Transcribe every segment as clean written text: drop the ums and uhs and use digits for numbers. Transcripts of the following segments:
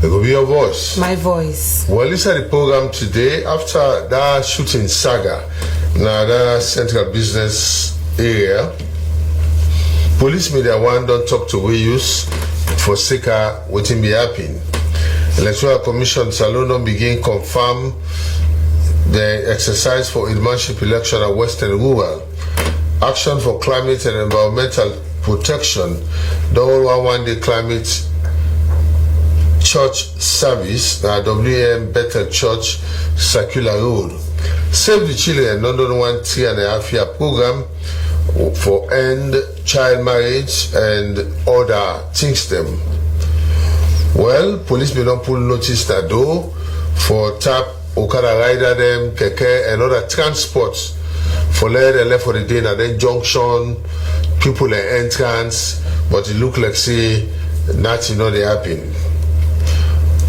It will be your voice. My voice. Well, listen to the program today. After that shooting saga, now that central business area, police media one don't talk to we use for Sika waiting be happening. Electoral Commission Salon don't begin confirm the exercise for Ilmanship election at Western Rural. Action for climate and environmental protection. The one-day climate church service, WM Bethel Church Circular Road. Save the Children, London 1.5 year program for end child marriage and other things them. Well, police may not pull notice that though for tap Okada rider them, keke and other transports for let and left for the day and then junction, people at entrance, but it look like say nothing not they happen.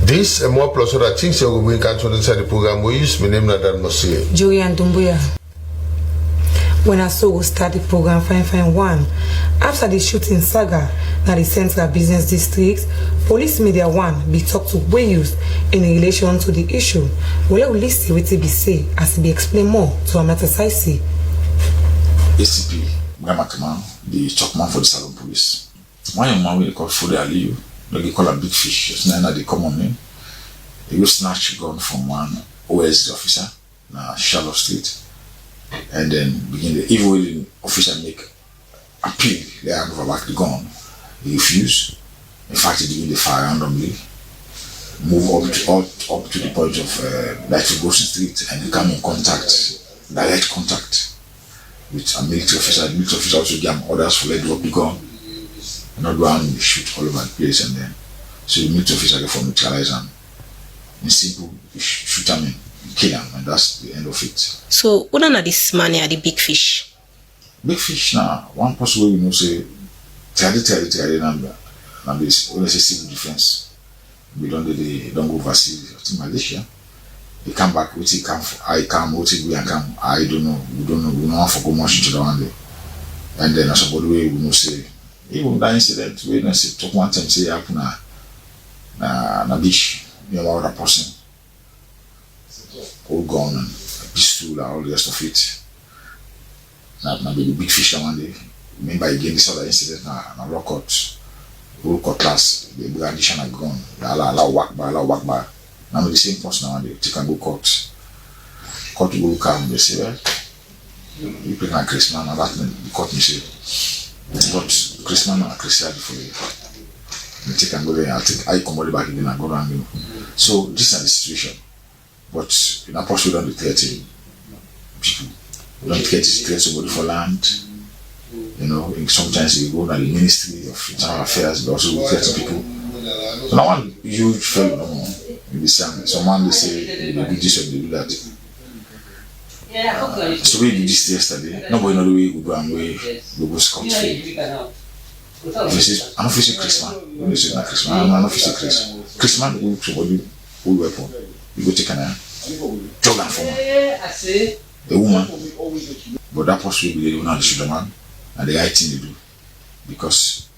This and more plus other things that we bring into inside the program. We use my name Nadan Mosie. Julian Dumbuya. When I saw we start the program fine one. After the shooting saga na the central business district, police media one be talk to Wales in relation to the issue. Well, we listen what be say as be explain more to Amatasai. ACP Gamatman, the chopman for the Salon Police. One young man we call Fude Aliyu. They call a big fish. It's not the common name. He will snatch a gun from one OSD officer na Charlotte Street, and then begin the evil officer make appeal. They hand over back the gun. He refused. In fact, he begin the fire randomly. Move up to the point of Lightfield Goshen Street, and he come in direct contact with a military officer. The military officer also gave orders for let drop the gun. Not go and shoot all over the place, and then so the military officer get for neutralize him. In simple, shoot him in, kill him, and that's the end of it. So, what are this man here, the big fish? Big fish now, one possible we know say, try number. Now this when they say civil defense, we don't go overseas to Malaysia. They come back, what he come for, I come, what he go and come, I don't know, we don't want for go much into the one day. And then as somebody we know say, even that incident, we don't see talk one time say happen na beach near other person, all gun and a pistol and all the rest of it. Now the big fish one day. Remember again this other incident na rock class, the brandishing a gun, allow walk by. Now the same person now they take and go court go come. They say, well, you play like Christmas, and that the court me say. But Christmas and Christian for you. You take and go there. I come back again and go around you. So this is the situation. But in a post we don't threaten people. We don't threaten somebody for land. You know, sometimes you go to the Ministry of Internal Affairs, but also we threaten people. So now one huge fellow no more. In the same someone they say they do this or they do that. So we did this yesterday. Nobody know the way we go and we go scot free. I don't feel Christmas. When they say not Christmas, I don't feel Christmas. Christmas we somebody hold weapon. You go take an jog and form a woman. But that person will be the one shoot the man and the right thing they do. Because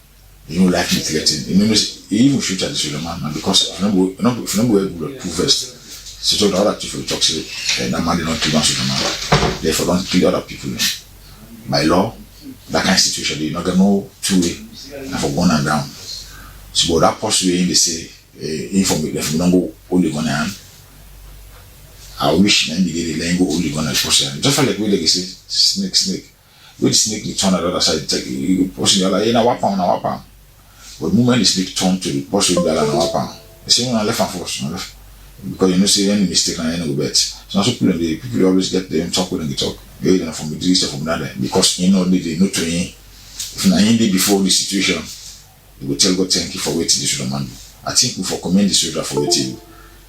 you don't like me threatening. You know, he even shoot at the shoulder man, and because if you don't wear bulletproof vest. So the other people talk say that man did not kill one soldier man. Therefore don't kill other people. By law, that kind of situation they not gonna know two-way and for gun and down. So but that person way they say inform if we don't go hold the gun hand. I wish maybe they let go hold the gun and person. Just like we like say snake. When the snake they turn on the other side, take you person the other na wapam. But the moment the snake turn to the person that na wapam. The same one left and force, left. Because you know, say any mistake and any go bet. So now people always get them talk when they talk. They don't from the district from another because you know they know training. If na in before the situation, they will tell God thank you for waiting this should man. I think we for commend the soldier for waiting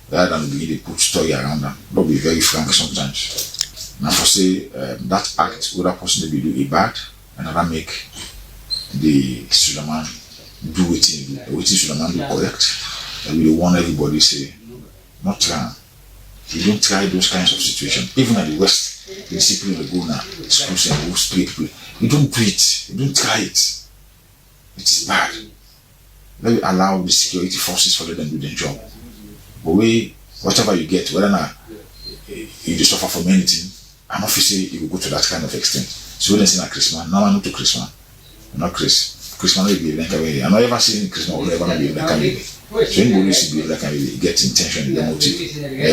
rather than begin to put story around them. But be very frank sometimes. Now for say that act other person they do a bad and another make the soldier man do waiting soldier man do correct. And we want everybody say not try. You don't try those kinds of situations. Even at the West, the discipline will go now, schools and go spray people. You don't do it. You don't try it. It is bad. Let me allow the security forces for them to do their job. But whatever you get, whether not you suffer from anything, I'm not say you will go to that kind of extent. So we don't see na Christmas. Now I know to Christmas. Not Christmas will be like a I'm not ever seeing Christmas will ever be like a so when you see like a get intention, the motive.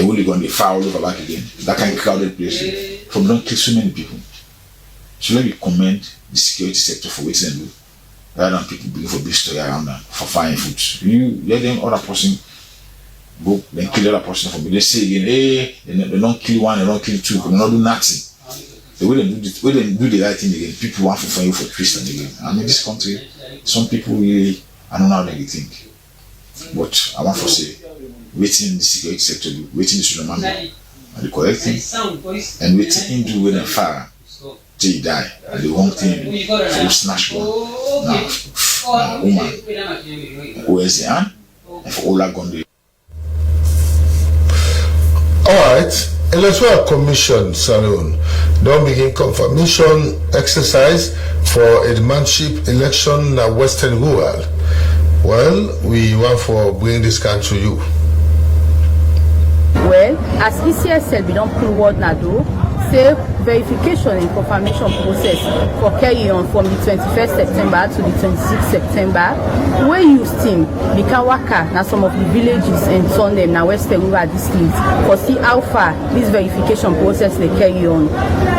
Will you go on the foul over back again? That kind of crowded place. From don't kill so many people. So let me commend the security sector for what they do. Rather than people being for big story around them for fine food. You let them other person go then kill the other person for me. They say again, hey, they don't kill one, they don't kill two, they don't do nothing. The way they do this, when they do the right thing again, people want to find you for Christian again. And in this country, some people really, I don't know how they think. But I want to say, waiting the security sector do, waiting the Suleiman do, and the correct thing, and waiting him do when they fire till he die. And the wrong thing, for snatch one. Now, woman, who is the hand, and for all that gun. Alright, Electoral Commission Salon don't begin confirmation exercise for headmanship election na Western Rural. Well, we want for bring this can to you. Well, as ECSL we don't pull word na do, say verification and confirmation process for carry on from the 21st September to the 26th September. Where use team become waka na some of the villages and turn them na Western Rural district for see how far this verification process they carry on.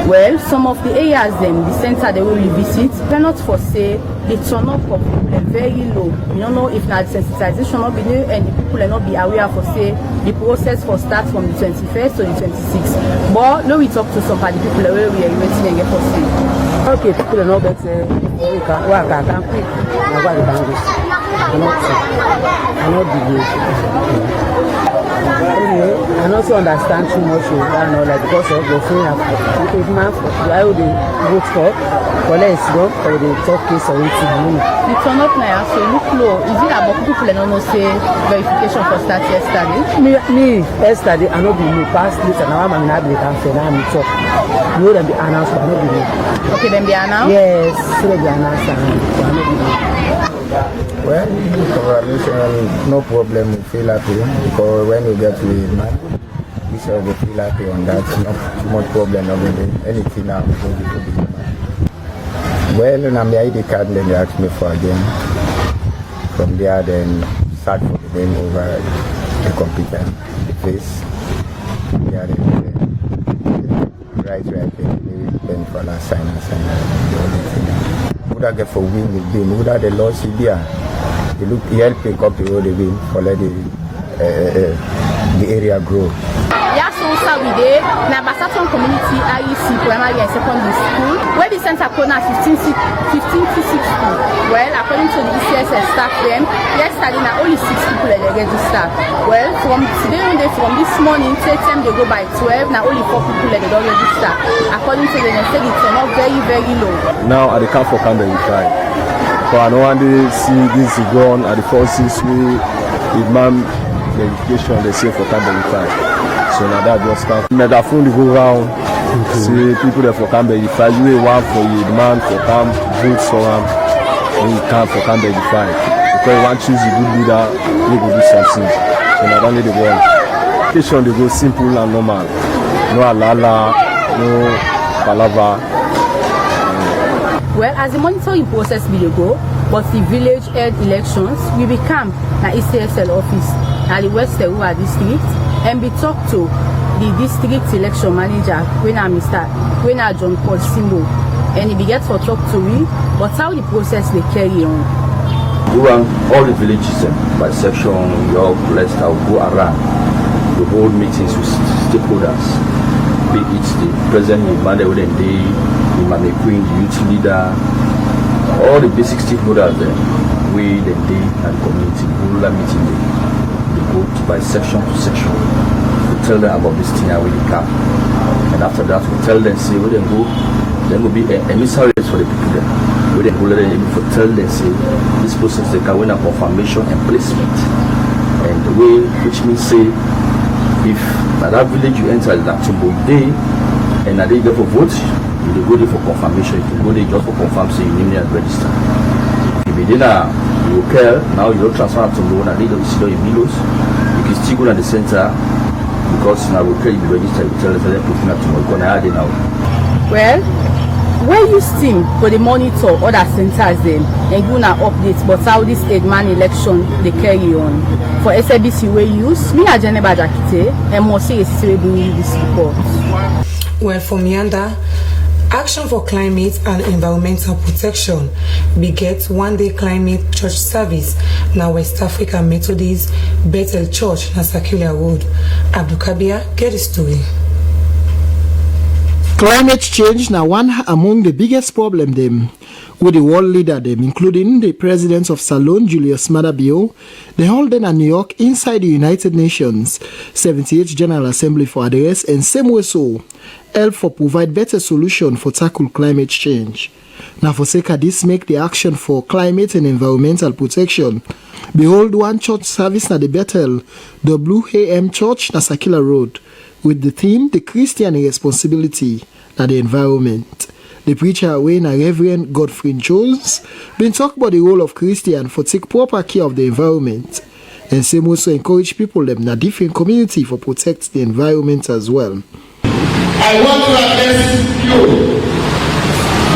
Well, some of the areas them, the center they will visit, they're not for say the turn up of people very low. You don't know if not sensitization not be new and the people are not be aware for say the process for start from the 21st to the 26th. But now we talk to some of the people where we are waiting and get for say. Okay, people are not better. We can work at and quick. I not delay. Anyway, I also understand too much of that and all that because of the thing if man why would they vote for let's go for the top case or anything. You turn up now, so look low. Is it about people don't know say verification for start yesterday? Me yesterday I not be me past this and now I'm not be cancel now me talk. You them be announced but not be me. Okay, then be announced? Yes, so they be announced and not be me. Well, congratulations, no problem, we feel happy because when we get to the man, we shall be feel happy on that, not too much problem, not really anything now. Well, when I'm the ID card, then they ask me for again. From there, then start for the name over the computer, the face. Yeah, then then for last sign and sign, the only thing. Would I get for win the game? Would I the loss here? They look helping up the road win for let the area grow. Yeah, so we did. Now, Basaton Community IEC Primary and Secondary School, where the center corner 15 to 16. Well, according to the ECSL staff, them yesterday now only 6 people are registered. Well, from today on day from this morning, till time they go by 12. Now only 4 people are don't register. According to them, they said it's not very low. Now at the camp for Canberra, we try. So I know one day see this is gone at the forces we imam verification they say for Canberra, we try. So now that just come. Megaphone go round. See people there for Canberra, we try. You want for the man for camp, vote for him. When you come for Canberra, we try. Because you want choose a good leader, you go do something. So now don't need the one. Education they go simple and normal. No alala, no palava. Well, as the monitoring process will go, but the village head elections will become the ECSL office at the Western Rural district and be talked to the district election manager when John Paul Simbo and he begins to talk to me, but how the process they carry on. We want all the villages by section, York, Leicester will go around to hold meetings with stakeholders, be it the president, the manager, the Mame Queen, the youth leader, all the basic stakeholders there, we, the day and community, rural meeting they go by section to section. We tell them about this thing and where they come. And after that, we tell them, say, where they go, there will be emissaries for the people there. Where they go, let them tell them, say, this process they can win a confirmation and placement. And the way, which means, say, if at that village you enter that Tumbo day, and at the day for vote, you go there for confirmation. You go there just for confirm, say your name and register. If you be there, you care, now you don't transfer to loan and they don't see your bills. You can still go put at the center because now we can be registered. We tell us that putting up tomorrow. We're gonna add it now. Well, when you team go the monitor other centers then and give una updates but how this Edman election they carry on. For SABC we use me a Geneva Jakite and must say we bring this report. Well, for Mianda, Action for Climate and Environmental Protection begets one-day climate church service na West Africa Methodist Bethel Church na Circular Road. Abdul Kabir get the story. Climate change now one among the biggest problem them with the world leader them, including the president of Salon, Julius Maada Bio. They hold in New York inside the United Nations 78th General Assembly for address and same way so help for provide better solution for tackle climate change. Now for sake of this make the action for climate and environmental protection. Behold one church service na the Bethel WAM Church na Circular Road with the theme the Christian responsibility na the environment. The preacher away na Reverend Godfrey Jones been talk about the role of Christian for take proper care of the environment and same also encourage people them na different community for protect the environment as well. I want to address you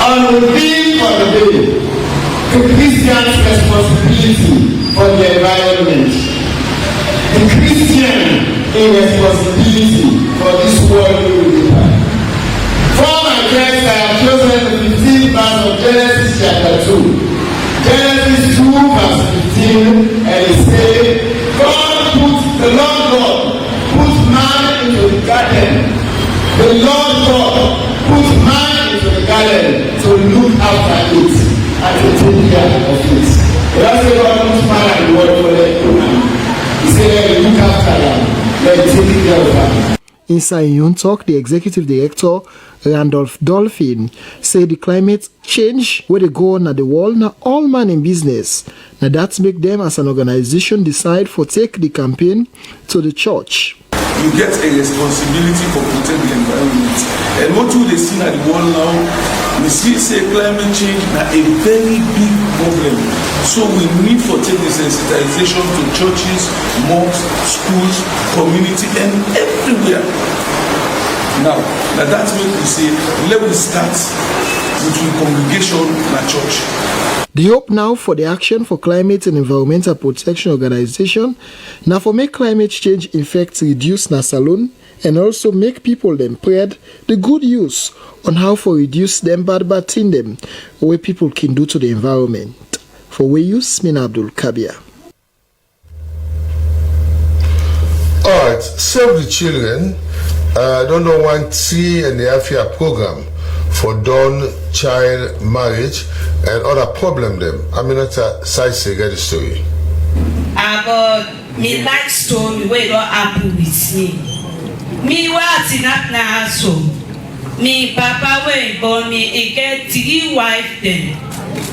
on the theme for the day, the Christian's responsibility for the environment. The Christian responsibility for this world we live in. For my text, I have chosen the 15th verse of Genesis chapter 2. Genesis 2 verse 15, and it says, the Lord God put man into the garden. The Lord God put man into the garden to look after it and to take care of it. That's why God put man and the word for them. He said, look after them. Let's take care of them. Inside Yun Talk, the executive director Randolph Dolphin said the climate change where they go on at the world now all man in business. Now that make them as an organization decide for take the campaign to the church. You get a responsibility for protect the environment. And what we see at the world now, we see say climate change is a very big problem. So we need for take the sensitization to churches, mosques, schools, community, and everywhere. Now that's what we say, let us start between congregation and church. The hope now for the Action for Climate and Environmental Protection Organization now for make climate change effects reduce na Salon and also make people them spread the good use on how for reduce them bad thing them what people can do to the environment. For we use Mina Abdul Kabir. Alright, Save the Children don't know one T and the Afia program for done child marriage and other problem them. I mean that's a size get the story. But me like story where don't happen with me. Me what in that na so. Me papa when born me he get 3 wife then.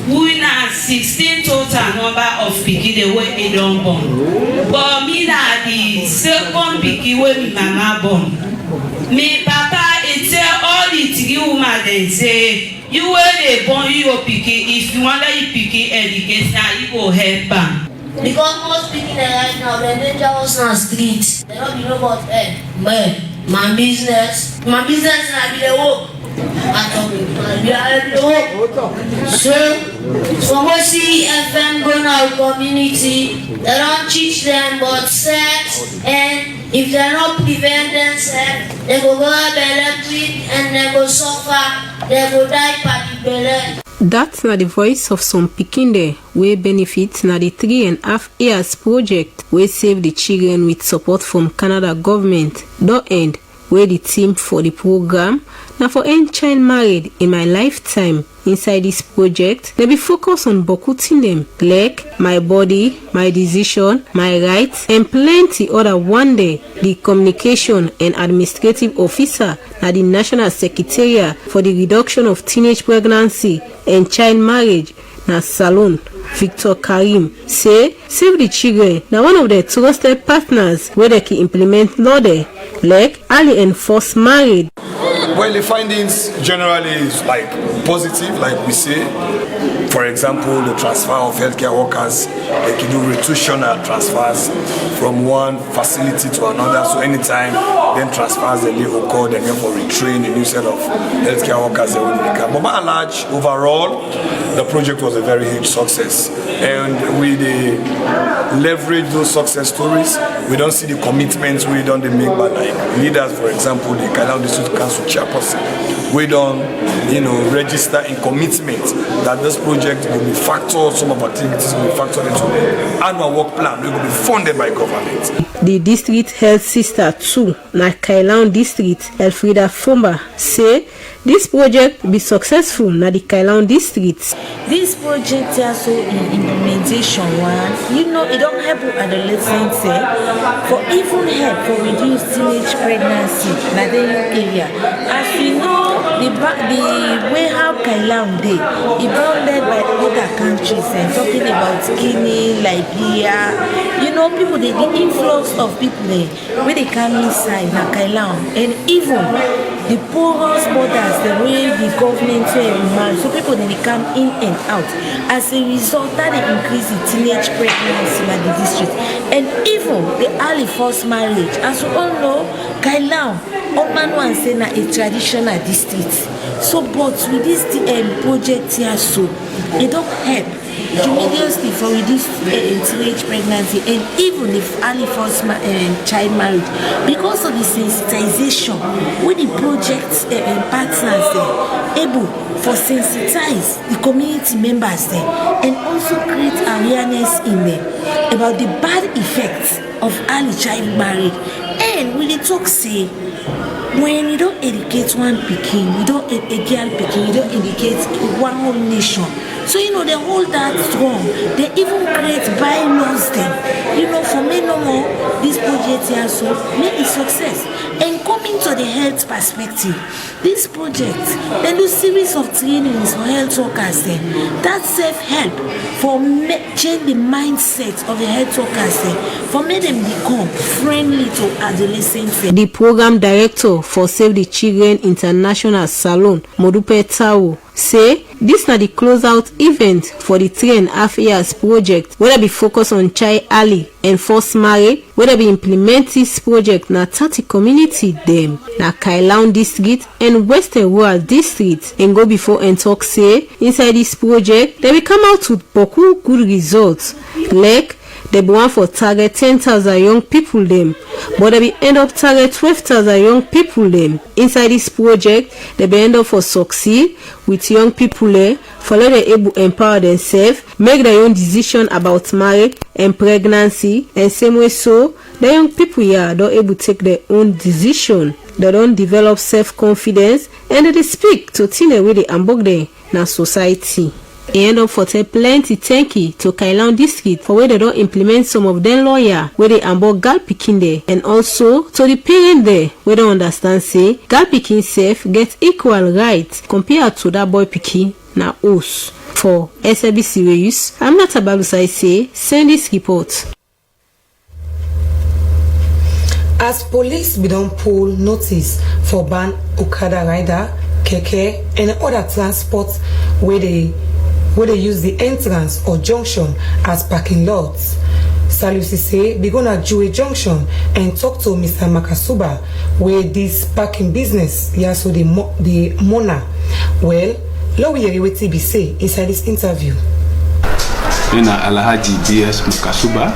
We na 16 total number of pikin the way me don't born. But me na the second pikin when me mama born. Me papa he tell all the 3 women they say you when they born you pikin if you want that you pikin education you go help am. Because most people right now they're dangerous on the streets. They don't know about man, my business I be the work. So we see FM going out community, they don't teach them about sex, and if they don't prevent themselves, they go electric and they go suffer, they go die by the belly. That's not the voice of some pikin there wey benefit na the 3.5 years project wey save the children with support from Canada government don't end where the team for the program now for end child married in my lifetime. Inside this project they be focus on bokuting them like my body, my decision, my rights and plenty other. One day the communication and administrative officer at the National Secretariat for the Reduction of Teenage Pregnancy and Child Marriage na Salon Victor Karim say Save the Children now one of their trusted partners where they can implement law there like early and forced marriage. Well, the findings generally is like positive, like we say. For example, the transfer of healthcare workers, they can do rotational transfers from one facility to another. So anytime then transfers they occur, then therefore retrain a new set of healthcare workers. But by and large, overall, the project was a very huge success. And we leverage those success stories. We don't see the commitments we don't make by like leaders, for example, the Leone District Council chairperson. We don't, register in commitment that this project will be factored, some of activities will be factored into the annual work plan. It will be funded by government. The district health sister too, na Leone district, Elfrida Fomba, say this project be successful na the Leone district. This project also in implementation one, it don't help adolescents for even help for reduce teenage pregnancy na the area. As we know, the way how Leone dey, it bounded by other countries and talking about Guinea, Liberia. People the influx of people there where they come inside na Leone, and even the porous borders, the way the government manage, so people they come in and out. As a result, that they increase the teenage pregnancy in the district, and even the early forced marriage. As we all know, Leone, one say na a traditional district. So, but with this project here, so it don't help tremendously for reduce teenage pregnancy and even the early forced child marriage, because of the sensitization with the project partners able for sensitize the community members there and also create awareness in them about the bad effects of early child marriage. And when they talk say, when you don't educate one pikin, you don't a girl pikin, you don't educate one whole nation. So they hold that strong. They even create bylaws them. For me no more, this project here so make a success. And coming to the health perspective, this project, they do series of trainings for health workers then. That self-help for change the mindset of the health workers then, for make them become friendly to adolescents. The program director for Save the Children International Salon, Modupe Tao, say this na the closeout event for the 3.5 years project, whether be focus on child early and forced marriage, whether be implement this project na 30 community them na Leone district and Western Rural district, and go before and talk say inside this project they will come out with beaucoup good results. Like they be want for target 10,000 young people them, but they be end up target 12,000 young people them. Inside this project, they be end up for succeed with young people there, for let they able empower themselves, make their own decision about marriage and pregnancy, and same way so the young people here don't able to take their own decision. They don't develop self-confidence and they speak to teenage with the ambogde na society. E end up for tell plenty thank you to Leone district for where they don't implement some of them lawyer where they ambog girl pikin there, and also to the parent there where they understand say girl pikin self get equal rights compared to that boy pikin na us. For SABC News, I'm not about to say send this report. As police be don pull notice for ban Okada rider, keke and other transport where they use the entrance or junction as parking lots. Salusi say they gonna do a junction and talk to Mr. Makasuba where this parking business so the Mona. Well, Lawi Yeriweti be say inside this interview. Ina Alhaji BS Makasuba,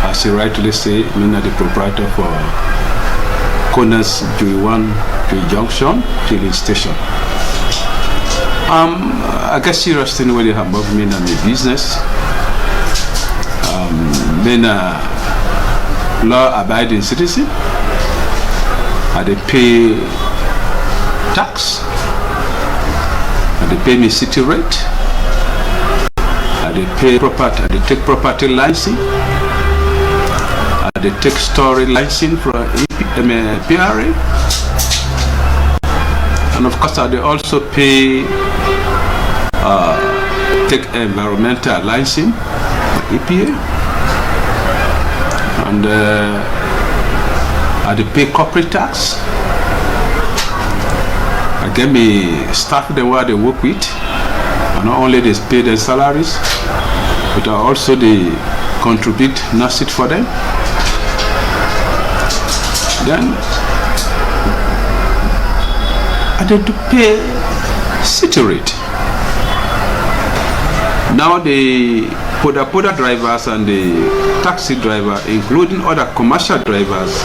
as you rightly say, Mina the proprietor for Corners Jui 1 Jui Junction filling station. I guess serious thing where they have above me and my business. Then law-abiding citizen. They pay tax. They pay me city rate. They pay property. They take property license. They take storage license for PRA. And of course, they also pay take environmental license, EPA, and they pay corporate tax, I get me staff them where they work with, and not only they pay their salaries, but also they contribute nurses for them. Then I had to pay city rate. Now the Poda drivers and the taxi driver, including other commercial drivers,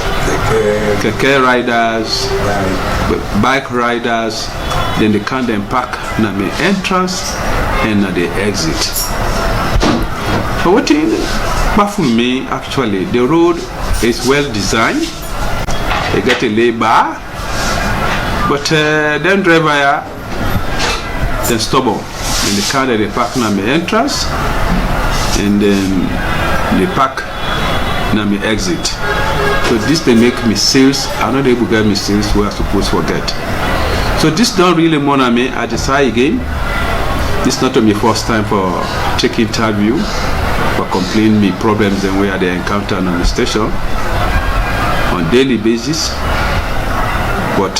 keke riders, bike riders, then they can then park na the entrance and na the exit. But what baffles me actually, the road is well designed. They get a lay bar, but then driver then stubborn. In the car that they park na the entrance, and then they park na me exit. So this they make me sales. I'm not able to get me sales where I'm supposed to get. So this don't really monitor me. I decide again. This not my first time for taking interview, for complaining me problems and where they encounter on the station on daily basis. But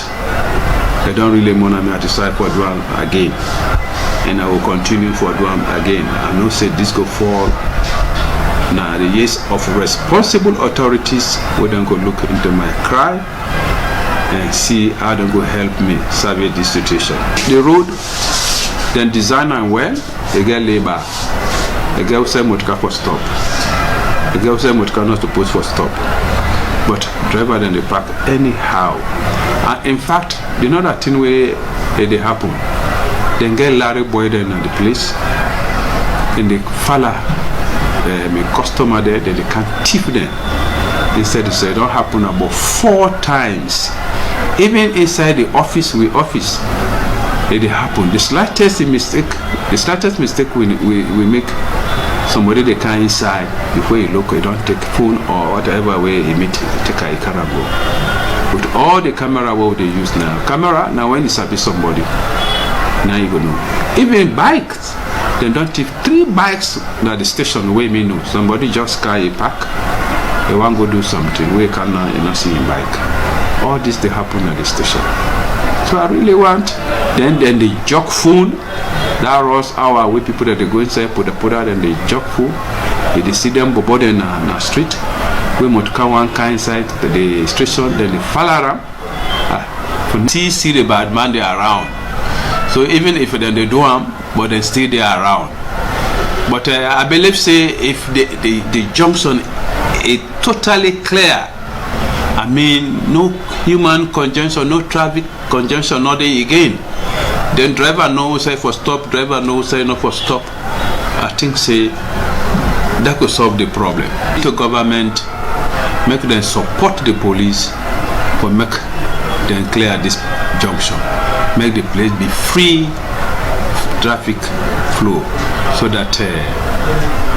they don't really monitor me. I decide for do again. And I will continue for doing again. I know say this go fall now the years of responsible authorities we don't go look into my cry and see how they go help me survey this situation. The road then design and well, they get labor. They get say motka for stop. They get say motka not supposed for stop. But driver then they park anyhow. And in fact, you know that thing where they happen. Then get Larry Boy then at the place, and they follow my customer there, then they can tip them. Instead they say it don't happen about 4 times. Even inside the office it happen. The slightest mistake we make, somebody they can inside before you look, you don't take phone or whatever way he meet, take a camera go. With all the camera what they use now, camera now when you service somebody. Now you go know. Even bikes, they don't take 3 bikes at the station where me know. Somebody just carry a pack, they want to go do something, we cannot you not see a bike. All this they happen at the station. So I really want, then the jog phone, that rush hour with people that they go inside, put that and they jog phone, they see them bobo in the street, we might come one kind inside the station, then they follow around, see the bad man they around. So even if then they do them, but they still they are around. But I believe say if the junction is totally clear, I mean no human congestion, no traffic congestion, not there again. Then driver knows say for stop, driver knows say no for stop. I think say that could solve the problem. The government make them support the police for make them clear this junction. Make the place be free traffic flow so that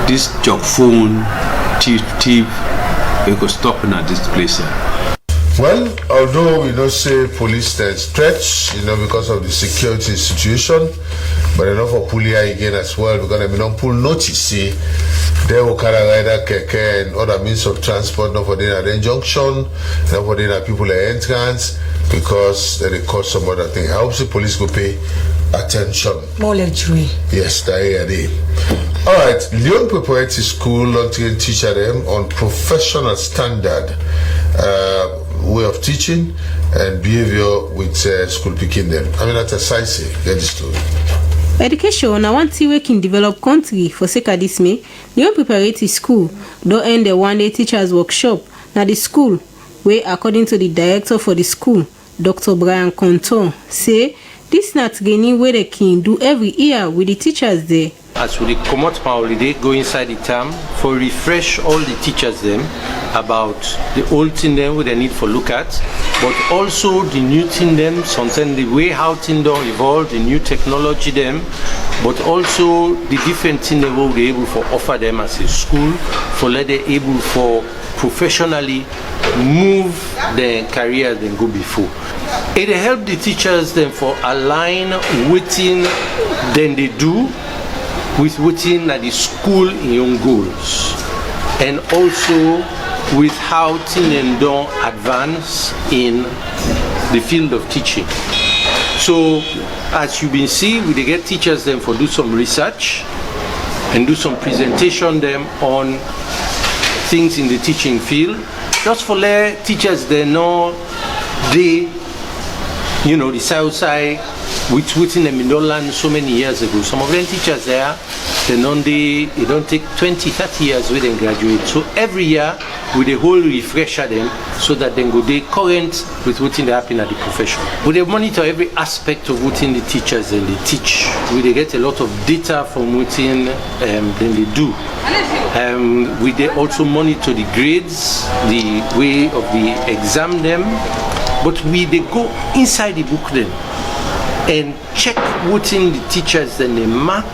this job phone thief we could stop at this place. Well, although we don't say police stretch, because of the security situation, but enough for Pulia again as well, because we don't pull notice, see, there will carry rider, keke, and other means of transport, not for the junction, not for the people at entrance, because they cause some other thing. I hope the police will pay attention. More lecturing. Yes, that is. All right, Leone Preparatory School train teacher them on professional standard way of teaching and behavior with school picking them. I mean, that's a size. Get the story. Education na one thing we can develop country for sake of this May. Leone Preparatory School don't end the one-day teachers workshop. Now the school, where according to the director for the school, Dr. Brian Conton, say this not training where they can do every year with the teachers there. As we come out from holiday, go inside the term for refresh all the teachers them about the old thing them what they need for look at, but also the new thing them, sometimes the way how thing don't evolve, the new technology them, but also the different thing they will be able for offer them as a school for let they able for professionally move their careers than go before. It help the teachers then for align within then they do with within the school in your goals, and also with how things don't advance in the field of teaching. So as you been see, we dey get teachers them for do some research and do some presentation them on things in the teaching field, just for let teachers they know they, you know, the south side which within them in don't learn so many years ago. Some of them teachers there, they don't take 20, 30 years when they graduate. So every year with a whole refresher them so that then go they current with what's in the happen at the profession. We they monitor every aspect of what's in the teachers and they teach. We they get a lot of data from within then they do. We they also monitor the grades, the way of the exam them, but we they go inside the book then and check what's in the teachers then they mark,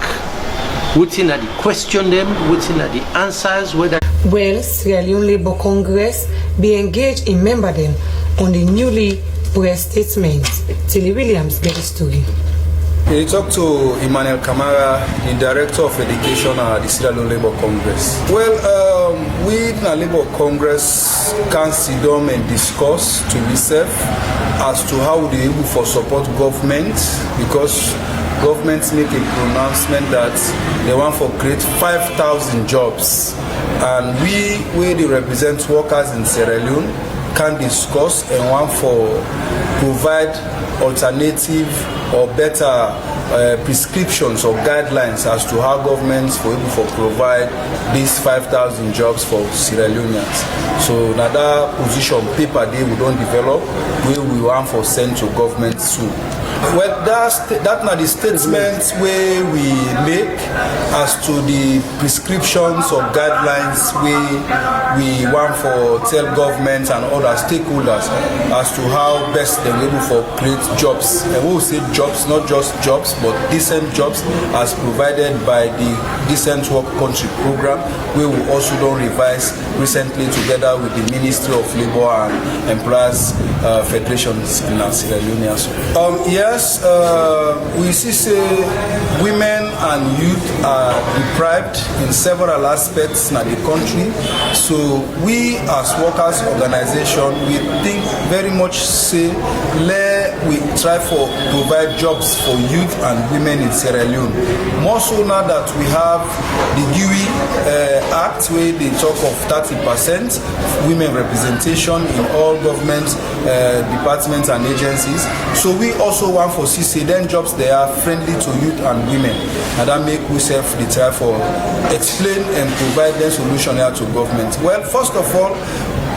what's in at the question them, what's in at the answers, whether Well, Sierra Leone Labour Congress be engaged in member them on the newly pressed statement. Tilly Williams get the story. We talked to Emmanuel Kamara, the Director of Education at the Sierra Leone Labour Congress. Well, we in the Labour Congress can sit down and discuss to ourselves as to how they able for support government, because government make a pronouncement that they want for create 5,000 jobs, and we they represent workers in Sierra Leone can discuss and want for provide alternative or better prescriptions or guidelines as to how governments for able to provide these 5,000 jobs for Sierra Leoneans. So now that position paper they we don't develop, we want for send to government soon. Well, that now the statements where we make as to the prescriptions or guidelines we want for tell government and other stakeholders as to how best they're able for create jobs. And we will say jobs, not just jobs, but decent jobs as provided by the Decent Work Country program. We will also don't revise recently together with the Ministry of Labour and Employers Federations in Sierra Leone. Yes, we see say women and youth are deprived in several aspects in the country. So we as workers organization, we think very much say we try for provide jobs for youth and women in Sierra Leone. More so now that we have the GUI Act where they talk of 30% women representation in all government departments and agencies. So we also want for CC then jobs they are friendly to youth and women, and that make we self the try for explain and provide them solution here to government. Well, first of all,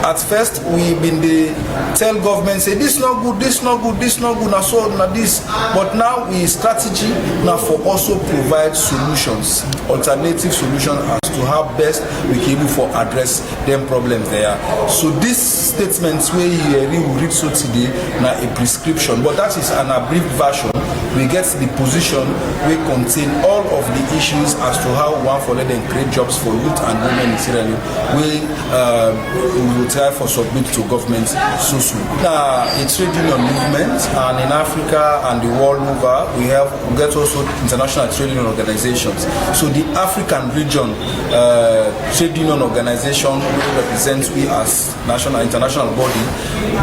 at first we been the tell government say this not good, this not good, this not good, now so now this. But now we strategy now for also provide solutions, alternative solutions as to how best we can able for address them problems there. So these statements where we read so today now a prescription, but that is an abbreviated version. We get the position we contain all of the issues as to how we want for let them create jobs for youth and women in Sierra Leone. We will try for submit to government so soon. Now, a trade union movement, and in Africa and the world over, we get also international trade union organizations. So the African region trade union organization represents we as international body.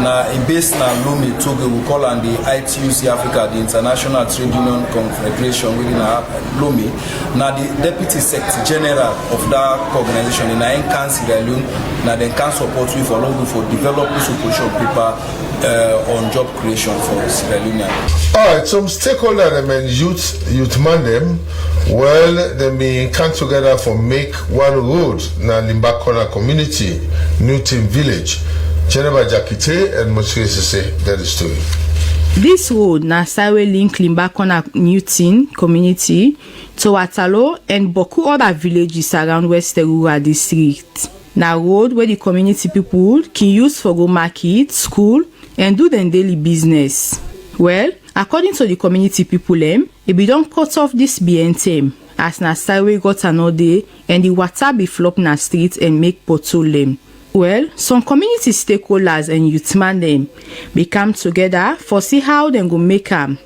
Now, based in Leone, Togo, we call on the ITUC Africa, the International Trade Union Confederation within Leone. Now, the Deputy Secretary General of that organization in Sierra Leone, now they can support we for long for developing solution paper on job creation for Sierra Leone. All right, some stakeholders and youth man them, well, they may come together for make one road na Limbakona community, Newton Village. Geneva Jakite and Monsieur Sese, that is story. This road na Sawe link Limbakona Newton community to Watalo and Boku other villages around West Rural district. Na road where the community people can use for go market, school, and do their daily business. Well, according to the community people, it be don't cut off this BNTM as na Sawe got another day and the water be flop na street and make pothole. Well, some community stakeholders and youthman them be come together for see how them go make them.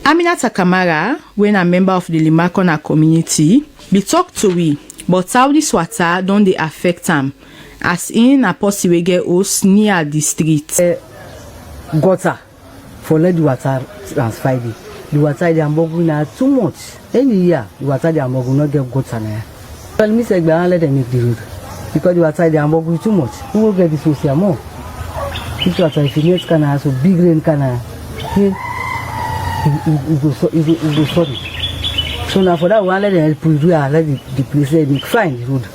Aminata Kamara, when a member of the Limbakona community, be talk to we, but how this water don't they affect them, as in a possible get house near the street. Gutter for let the water transfer it. The water the ambogu na too much. Any year the water the ambogu not get good sana. Well, me say let them make the road because the water the ambogu too much. Who will get this social more? This water if it can have so big rain can it go sorry. So now for that one let them help you do let the place make fine the road.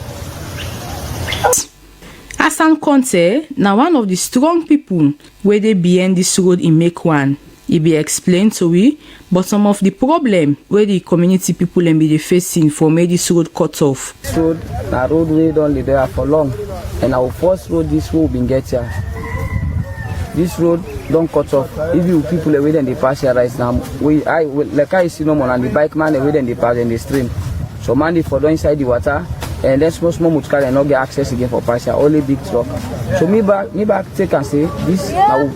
Hassan Conte na one of the strong people where they behind this road in Make One. It be explained to we, but some of the problem where the community people and be they facing for make this road cut off. This road, na road we don't live there for long, and our first road this road been get here. This road don't cut off. If you people away then they pass here right now, like I see no more and the bike man away then they pass in the stream. So man they for inside the water. And then small motor and not get access again for passenger, only big truck. So me back take and say this now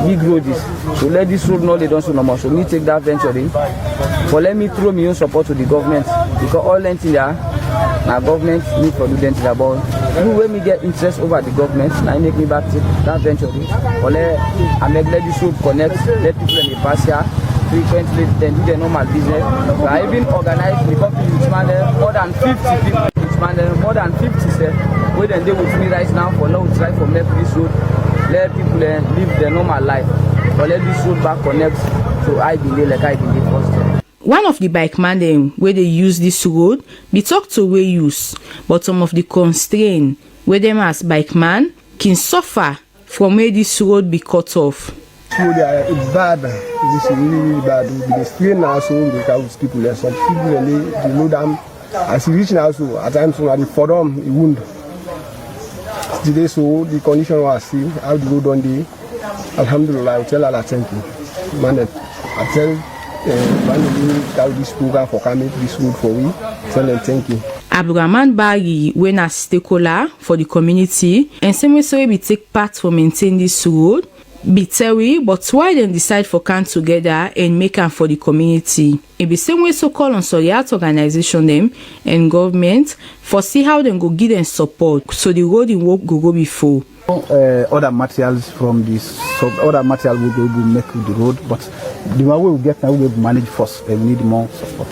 big road is. So let this road know they don't so no more. So me take that venture in. But let me throw me own support to the government because all anything there, now government need for do them to the ball. You when me get interest over the government, now make me back take that venture in. But let this road connect, let people in the passenger frequently then do their normal business. So I even organize the company with more than 50 people. More than 50 where then they with me right now for now try for make this road let people live their normal life but let this road back connect so I been there like I been there first time. One of the bike man them where they use this road be talk to way use but some of the constraint where them as bike man can suffer from where this road be cut off. So it's bad. This is really bad. The strain also because people there some people they know them. As he reach now, so at times when for them, he wound. Today, so the condition was see how the road on the Alhamdulillah, I tell Allah thank you. Man, I tell man this program for coming this road for we. Tell them thank you. Abdurrahman Bari, when a stakeholder for the community, and same way we take part for maintain this road. Be terry, but why then decide for come together and make them for the community? It be same way so call on Soriat organization them and government for see how them go give them support so the road in work go before. Other materials from this other material will make the road, but the one we get now we will manage first and we need more support.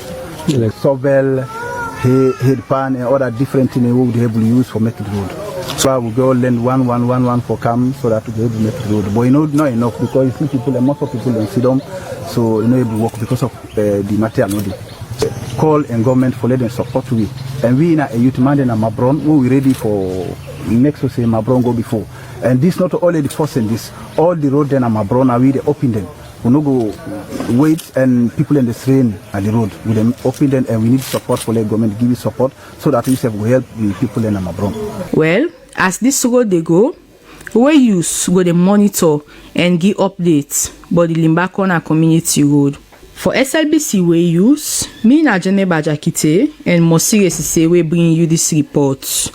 Like shovel, head pan and other different things we will be able to use for making the road. So I will go lend one for come so that we will make the road. But you know not enough because you see people and most of people don't see them, so you know able to work because of the material. Call and government for letting support we. And we in a youth man in a Mabron, we ready for next to say Mabron go before. And this not only the first in this, all the road then a Mabron are we the open them. We no go wait and people in the train at the road. We them open them and we need support for the government give you support so that we will help the people in a Mabron. Well, as this road they go, we use go the monitor and give updates but the Limbakona community road. For SLBC we use, me na Jene Bajakite and Mosire say we bring you this report.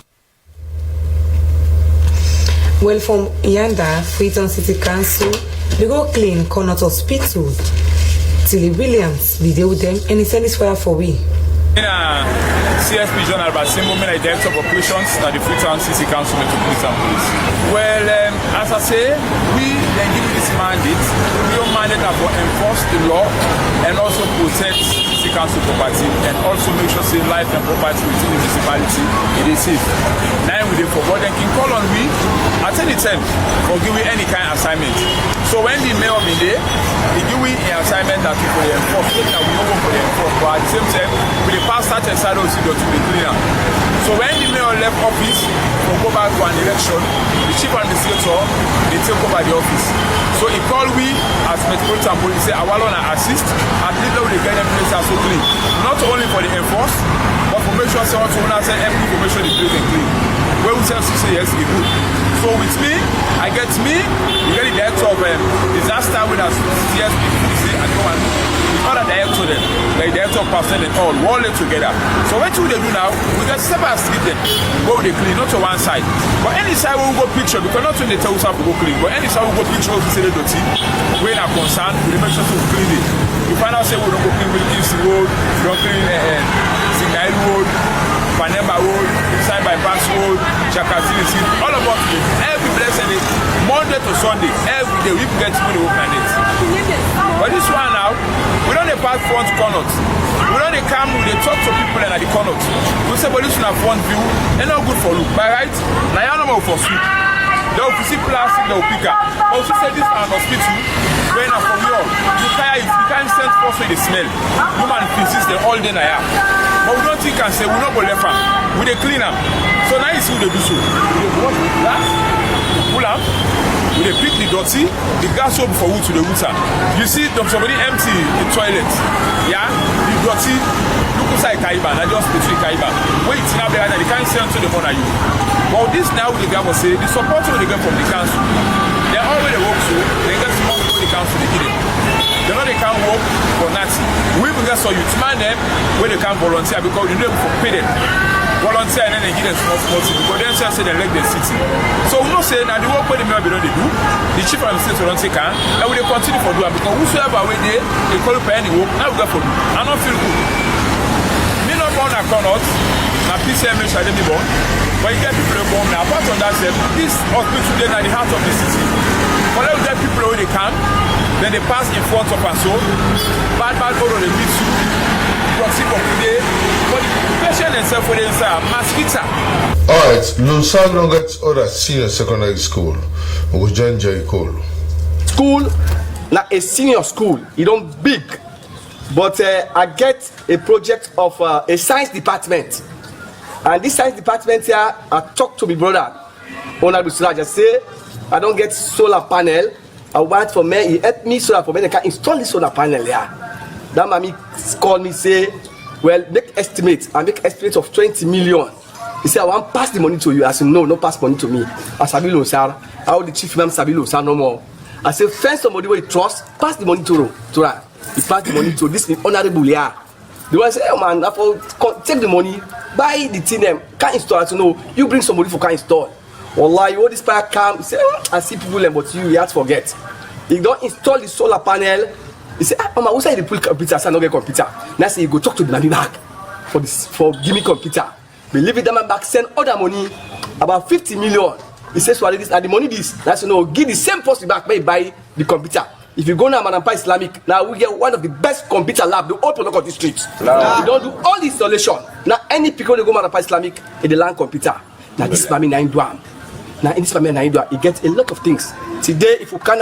Well, from Yanda, Freetown City Council, they go clean Connaught Hospital. Tilly Williams, we deal with them and he send this fire for we. CSP John Albasimbo, I'm Director of Operations at the Freetown City Council Metropolitan Police. Well, as I say, we then give this mandate. We are mandated to enforce the law and also protect City Council property and also make sure say life and property within the municipality it is safe. Now we dey forward and can call on we at any time for giving any kind of assignment. So when the mayor be there, he give we an assignment that we for enforce. That we don't work for the enforce, but at the same time we pass that side of to be cleaner. So when the mayor left office for go back to an election, the chief administrator they take over the office. So he called we as Metropolitan Police say I want to assist at least we get them place so clean. Not only for the enforce, but for make sure someone to say every information the place is clean. When we say yes, it's good. So with me, I get me, you get the director of disaster with us, CSP, and go on. Other director then, the director of personnel and all, all it together. So what do they do now? We get separate street then, go they clean, not to one side. But any side we go picture, because not when they tell us how to go clean, but any side we go picture, we say the dirty, we are concerned, we make sure to clean it. You find out say we don't go clean with East Road, we don't clean Signal Road, Panemba Road, Side Bypass Road, Chakatili, all about it. Every blessed day, Monday to Sunday, every day we get to the open it. pass front corners. We don't dey come, we dey talk to people at the corners. We say, but this one have front view, and not good for look. By right, now you know for sweep. They will see plastic, they will pick up. Also say this is an hospital, going up from you all. You can't send force with the smell. Human insist they all day now. But we don't think and say we not go left hand. We dey clean them. So now you see what they do so. They wash with glass, pull up. We dey pick the dirty, the gas soap for wood to the water. You see somebody empty the toilet. Yeah? The dirty, look inside Kaiban, I just between Kaiban. Wait, now they can't send to the money you. But this now the government say the support they get from the council. They already work so they get small from the council they give them. They know they can't work for nothing. We will get so you man them where they can volunteer because you know for pay them. Volunteer and then they give them small because then say they like the city. So we know say now the work where they maybe don't they do, the chief of the state will not take can and we will continue for doing because whosoever way they call for any work, now we go for do. I don't feel good. Me not born a cannot, now PCMH I didn't be born. But you get people born now. Apart from that, this hospital is at the heart of the city. But let get people where they come, then they pass in front of us. So bad odor they meet you. Proxy for today. But the patient themselves for themselves, mosquito. Alright, Lunsan Longet other senior secondary school. We join Jerry Cole. School, now a senior school, you don't big. But I get a project of a science department. And this science department here, I talked to my brother, Honorable Suraj, I say, I don't get solar panel. I want for me, he helped me solar for me, I can install this solar panel here. That mommy called me, say, well, make estimate. I make estimate of 20 million. He said, I want pass the money to you. I said, no, no pass money to me. I said, sir, how the chief man Sabilo, sir, no more. I said, find somebody where you trust, pass the money to her. He passed the money to this honorable here. The one say, oh man, take the money, buy the thing, can't install it. No, you bring somebody for can't install. Wallah, you hold this fire come, say, I see people, but you have to forget. He don't install the solar panel. He say, mama, who say the pull computer? I say, I don't get computer. Now say, you go talk to the money back for give me computer. We leave it down back, send other money, about 50 million. He says, well, this, and the money this. That's no, give the same person back, may buy the computer. If you go now, Manampa Islamic, now we get one of the best computer lab, the whole product of the street. No. We don't do all the installation. Now any people they go Manampa Islamic, they learn computer. Now this family na indwa. Now in this family na indwa, it gets a lot of things. Today, if you can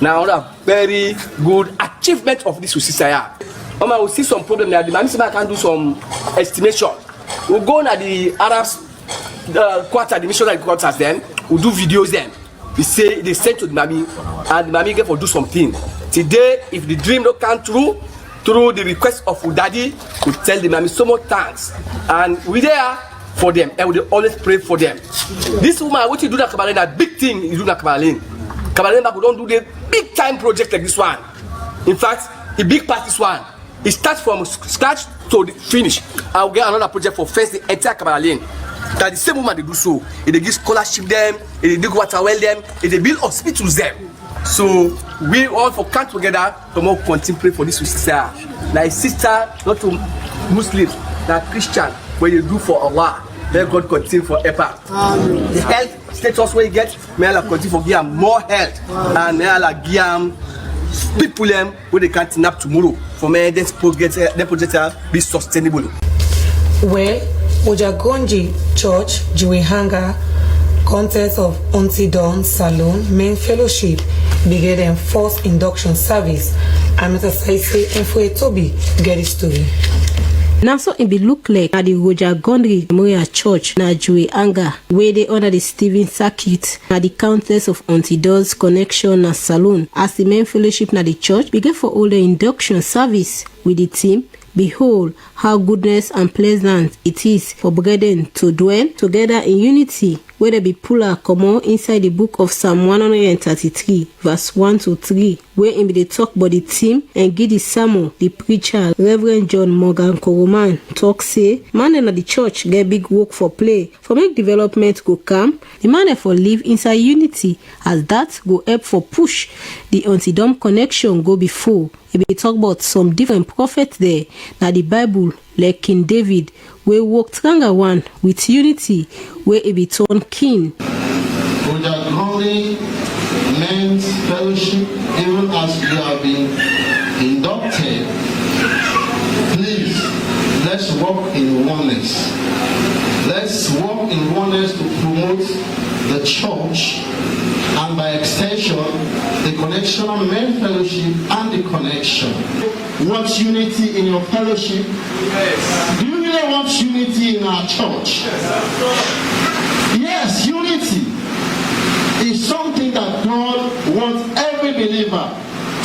now a very good achievement of this society. Mama will see some problem there. The man can do some estimation. We'll go na the Arabs quarter, the missionary quarters then. We'll do videos then. They say they send to the mommy and the mommy get for do something. Today, if the dream don't come through the request of daddy, we tell the mommy so much thanks. And we there for them and we always pray for them. This woman, what you do that Kabalin, that big thing you do that Kabalin. Kabalin we don't do the big time project like this one. In fact, the big part this one. It starts from scratch to the finish. I'll get another project for first the entire Kabalin. That the same woman they do so. They give scholarship them, they do water well them, they build hospitals them. So we all for come together to more contemplate for this sister. Like sister, not to Muslims, like Christian, where you do for Allah. Let God continue forever. The health status where you get, may Allah continue for give them more health. And may Allah give them people them where they can turn up tomorrow. For me, this project be sustainable. Where Ojagonji Church, Jiwehanga, contest of Auntie Dawn Salon, main fellowship, began them first induction service. I'm at a site and for a Toby, get the story. Now so it be look like at the Roger Gondry Memorial Church na Jiwehanga, where they honor the Stephen Circuit na the Countess of Auntie Dawn's Connection na Salon. As the main fellowship na the church began for all the induction service with the team. Behold, how goodness and pleasant it is for brethren to dwell together in unity, where they be puller come on inside the book of Psalm 133, verse 1 to 3, where in the talk about the team and give the sermon, the preacher, Reverend John Morgan Koroman, talk say, man and the church get big work for play, for make development go come, the man for live inside unity, as that go help for push the Auntie-Dawn connection go before. If we talk about some different prophets there, now the Bible, like King David, we walk stronger one with unity, where it be turned king. With the glory, men's fellowship, even as we have been inducted walk in oneness. Let's walk in oneness to promote the church and by extension the connection of men fellowship and the connection. Want unity in your fellowship? Yes. Do you really want unity in our church? Yes, unity is something that God wants every believer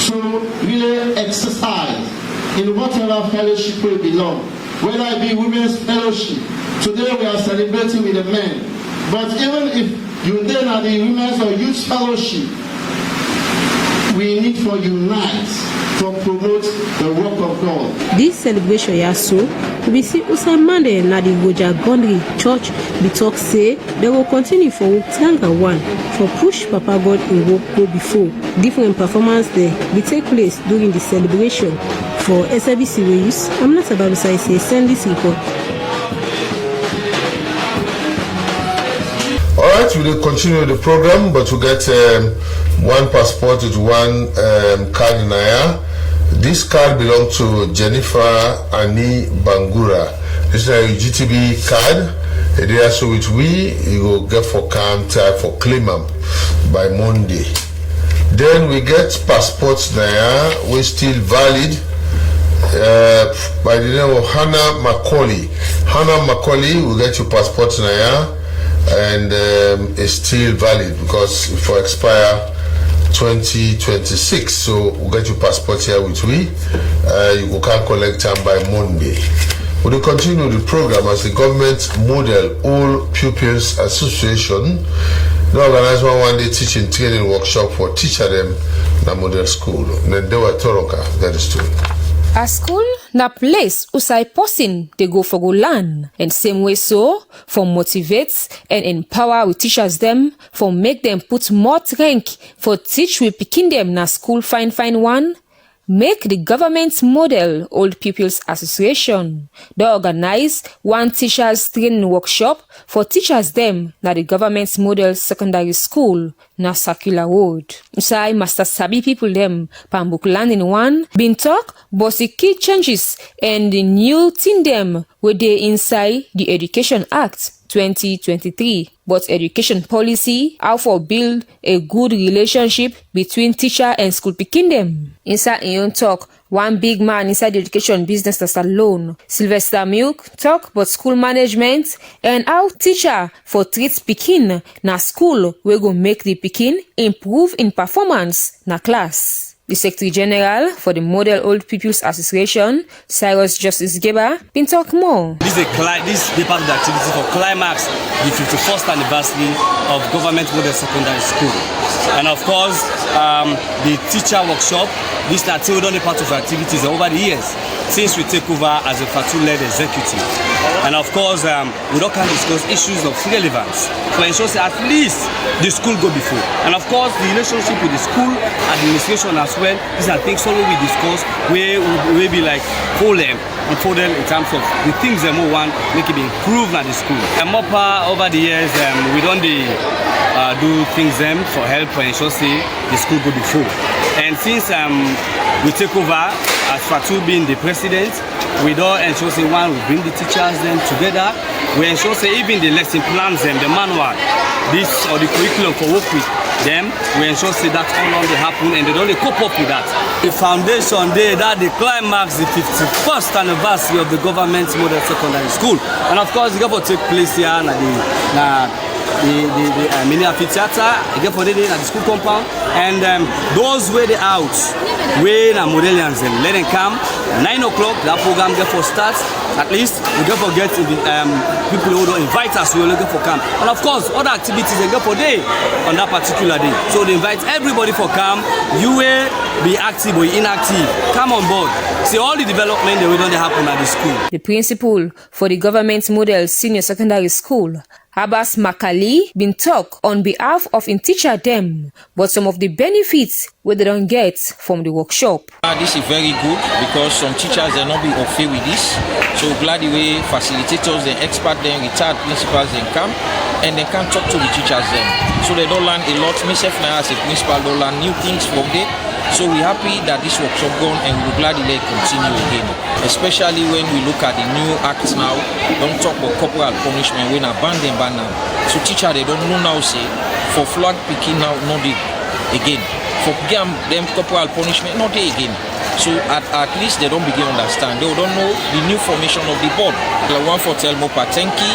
to really exercise in whatever fellowship we belong. Whether it be women's fellowship, today we are celebrating with the men. But even if you then are the women's or youth fellowship, we need to unite to promote the work of God. This celebration also, we see Usaimande na the Goja Gondry Church be talk say they will continue for Tanga 1 for push Papa God in work go before. Different performance there will take place during the celebration. For SABC News, I'm not about to say send this report. Alright, we will continue the program, but we get one passport with one card in Naya. This card belongs to Jennifer Ani Bangura. This is a GTB card. It is also with you will get for camp type for claimam by Monday. Then we get passports Naya, we still valid by the name of Hannah Macaulay. Hannah Macaulay will get your passport Naya. And it's still valid because it will expire 2026. So we'll get your passport here with we. You can collect them by Monday. We will continue the program as the government model All Pupils Association. They organize one day teaching training workshop for teacher them in the model school. Then they were Toroka, that is true. A school na place usai person they go for go learn, and same way so for motivate and empower we teachers them for make them put more strength for teach we picking them na school fine one. Make the government model Old Pupils Association. They organize one teachers training workshop for teachers them na the government model secondary school na Circular Road. Inside Master Sabi people them Pambuk Landing 1 been talk but the key changes and the new thing them were they inside the Education Act 2023, but education policy how for build a good relationship between teacher and school picking them. Inside in talk, one big man inside the education business that's alone. Sylvester Milk talk about school management and how teacher for treat picking na school we go make the picking improve in performance na class. The Secretary General for the Model Old Pupils Association, Cyrus Justice Geba, been talk more. This is the part of the activity for climax the 51st anniversary of Government Model Secondary School. And of course, the teacher workshop, this is still done a part of activities over the years since we take over as a FATU-led executive. And of course, we don't can discuss issues of relevance for ensure that at least the school go before. And of course, the relationship with the school administration as well, these are things only we discuss where we be like problem unfolded in terms of the things that we want make it improve at the school. And more over the years, we don't do things for help and ensure the school go before. And since we take over as Fatu being the president, we don't ensure one we bring the teachers them together. We ensure even the lesson plans them, the manual, this or the curriculum for work with them, we ensure that all on they happen and they don't cope up with that. The foundation day that the climax the 51st anniversary of the government model secondary school, and of course it's going to take place here at the mini amphitheater again for the day at the school compound, and those where they out where the modelians and let them come 9 o'clock. That program get for starts. At least we get for get people who don't invite us. We're looking for camp, and of course other activities they get for day on that particular day. So they invite everybody for camp. You will be active or inactive. Come on board. See all the development that we don't happen at the school. The principal for the government model senior secondary school, Abbas Makali, been talk on behalf of in teacher them, but some of the benefits where they don't get from the workshop. This is very good because some teachers they not be okay with this. So glad the way facilitators, the expert, then retired principals then come and they can talk to the teachers then. So they don't learn a lot. Myself now as a principal don't learn new things from there. So we're happy that this workshop gone, and we're glad it continue again. Especially when we look at the new act now, don't talk about corporal punishment when abandon ban now. So teacher they don't know now say for flag picking now not they again. For them corporal punishment not they again. So at least they don't begin to understand. They don't know the new formation of the board. The one for tell more patenki,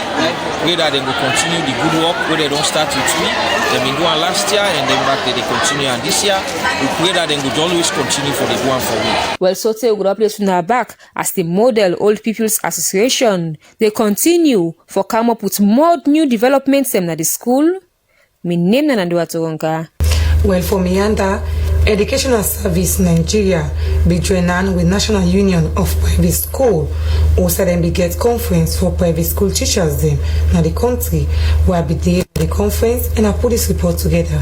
whether they will continue the good work, where they don't start with me. They've been doing last year and then back they continue, and this year we pray that they would always continue for the one for we. Well, so take good place from our back as the model Old People's Association. They continue for come up with more new developments in the school. My name is Nandua Toronka. Well, for Mianda, Educational Service Nigeria be joined with National Union of Private School, who said them be get conference for private school teachers them in the country, where be there the conference and I put this report together.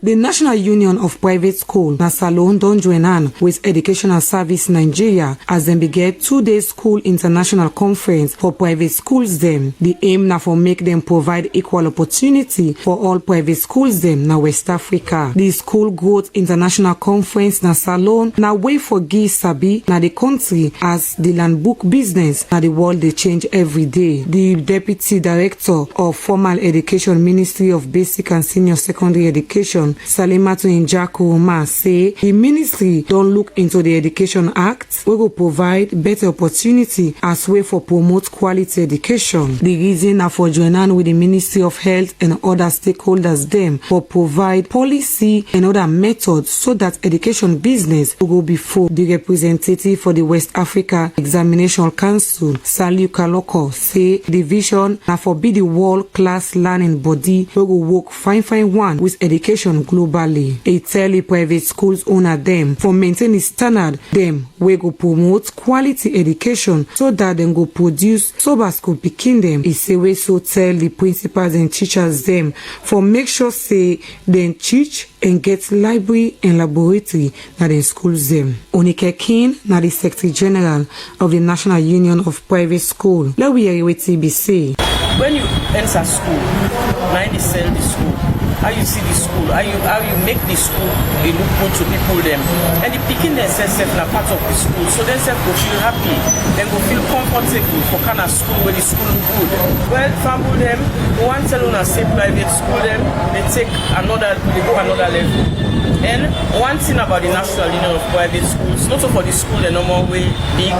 The National Union of Private School, Nasalon, don join on with Educational Service Nigeria as them begin 2-day school international conference for private schools them. The aim now for make them provide equal opportunity for all private schools them now West Africa. The School Growth International Conference Nasalon now way for give sabi na the country as the land book business na the world they change every day. The Deputy Director of Formal Education Ministry of Basic and Senior Secondary Education, Salimatu Njaku say the ministry don't look into the Education Act. We will provide better opportunity as way for promote quality education. The reason are for joining with the Ministry of Health and other stakeholders them for provide policy and other methods so that education business will go before the representative for the West Africa Examination Council, Saliu Kaloko, say the vision now for be the world-class learning body we will work fine one with education globally. A tell the private schools owner them for maintaining standard them we go promote quality education so that them go produce sober school picking them. He say we so tell the principals and teachers them for make sure say them teach and get library and laboratory na the schools them. Onike King na the Secretary General of the National Union of Private School. Let we hear what TBC. When you enter school, now they sell the school. How you see the school, how you make the school, they look good to people them. And the picking themselves na part of the school, so they go feel happy, then go feel comfortable for kind of school where the school look good. Well, family them, one tell on a say private school them, they go another level. And one thing about the National Union of Private Schools, not for the school the normal way big,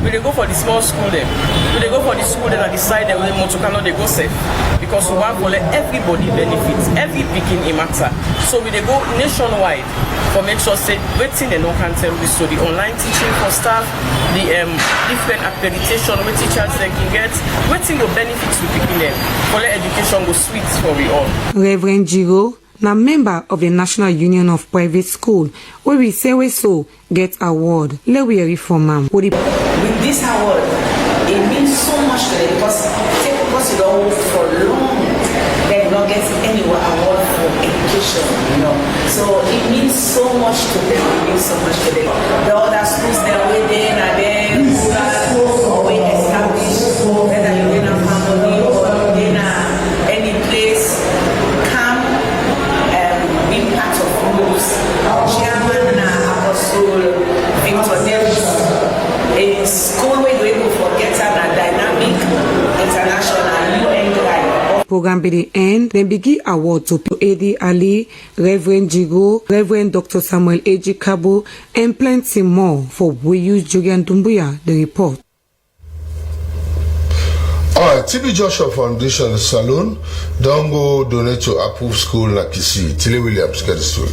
but they go for the small school them. But they go for the school that decide that we want to cannot they go safe. Because we want to let everybody benefits, every picking a matter. So we they go nationwide for make sure say waiting and no can tell this. So the online teaching for staff, the different accreditation where teachers they can get, waiting the benefits we picking them. For let education go sweet for we all. Reverend Giro, now member of the National Union of Private School, where we say we so get award. Let we hear from ma'am. With this award, it means so much to them because you don't work for long, they will not get any award for education, you know. So it means so much to them. It means so much to them. The other schools they're within and then we establish whether you're in a family or in any place. Chairman Apostle Victor Davis, a school where we will forget a dynamic international UN guide. Program by the end, then begin award to Eddie Ali, Reverend Jigo, Reverend Dr. Samuel A.G. Kabo, and plenty more for we use Julian Dumbuya, the report. Alright, TB Joshua Foundation the Salon don't go donate to approved school like you see. Tilly Williams get the story.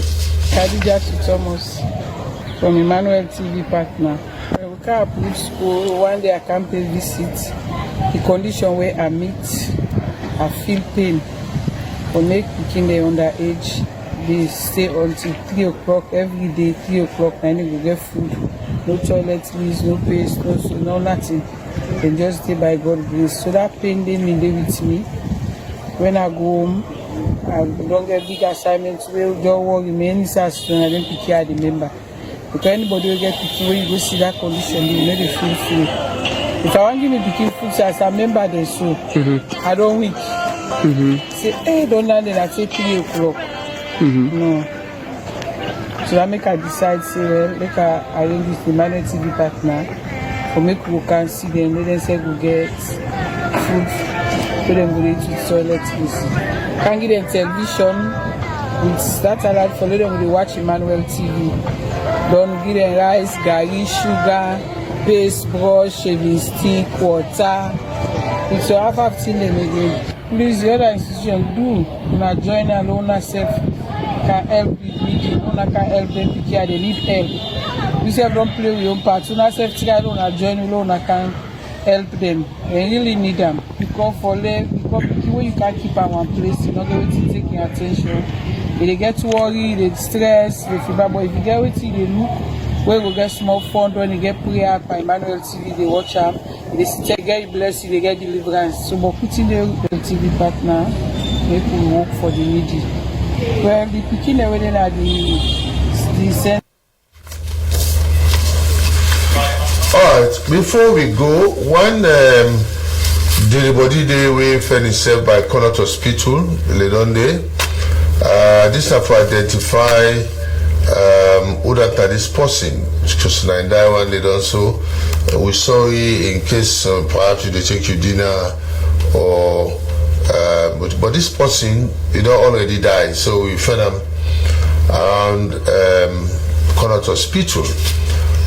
Khadija Thomas from Emmanuel TV partner. When we can approve school, one day I can pay visit. The condition where I meet, I feel pain. For make picking the underage, they stay until 3 o'clock every day, 3 o'clock, and they go get food. No toilet leaves, no paste, no nothing. They just stay by God's grace. So that pain they mean they with me. When I go home, I don't get big assignments. Well, don't worry, me any assistant, I don't pick care the member. Because anybody will get picking when you go see that condition, they know they feel free. If I want to give me picking food, as a member, then so I don't weak. Say, hey, don't land at say 3 o'clock. No. So I make her decide, say, well, make her arrange with the Leone TV partner for make we can see them. Let them say we get food, so them go to toilet visit. Can give them television with that allowed for let them go watch Emmanuel TV. Don't give them rice, garri, sugar, paste, brush, shaving stick, water. It's so half thing them again. Please, the other institution do not join alone self can help with meeting. Una can help them because they need help. We self don't play with your part. Una self try to join alone can help them. They really need them. Because for them, because when you can't keep at one place, you're not going to take your attention. They get worried, they stress, they feel bad. But if you get with it, they look where we get small fund when you get prayer by Emmanuel TV, they watch them. They say get blessing, they get deliverance. So, but putting the TV partner, they can work for the needy. Well, the picking away are the sense. Alright, before we go, one delivery day we finished by Connaught Hospital, Leone. This is to identify who that this person, because in that one they also we sorry in case perhaps they take you dinner or but this person already died, so we found him around Connaught Hospital,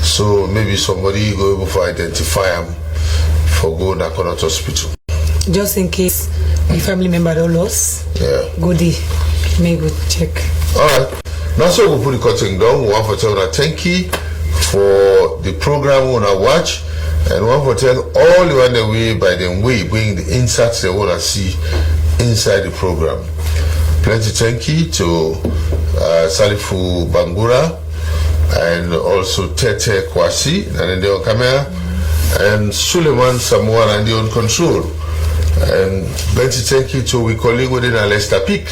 so maybe somebody go able to identify him for going to Connaught Hospital just in case the family member don't lose. Yeah, goodie, maybe we'll check. Alright, now so we'll put the cutting down. We want to tell you thank you for the program we want to watch, and we want to tell all the one the way by the way bring the insights they want to see inside the program. Plenty thank you to Salifu Bangura and also Tete Kwasi and the on camera, and Suleiman Samoa and the on control, and plenty thank you to we colleague within Leicester Peak.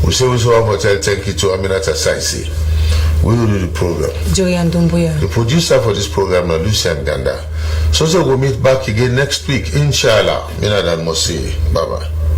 We say we want to thank you to Aminata Saisi. We will do the program. Joy and Dumbuya. The producer for this program is Lucian Ganda. So we'll meet back again next week, inshallah. Minadan Mosi. Bye bye.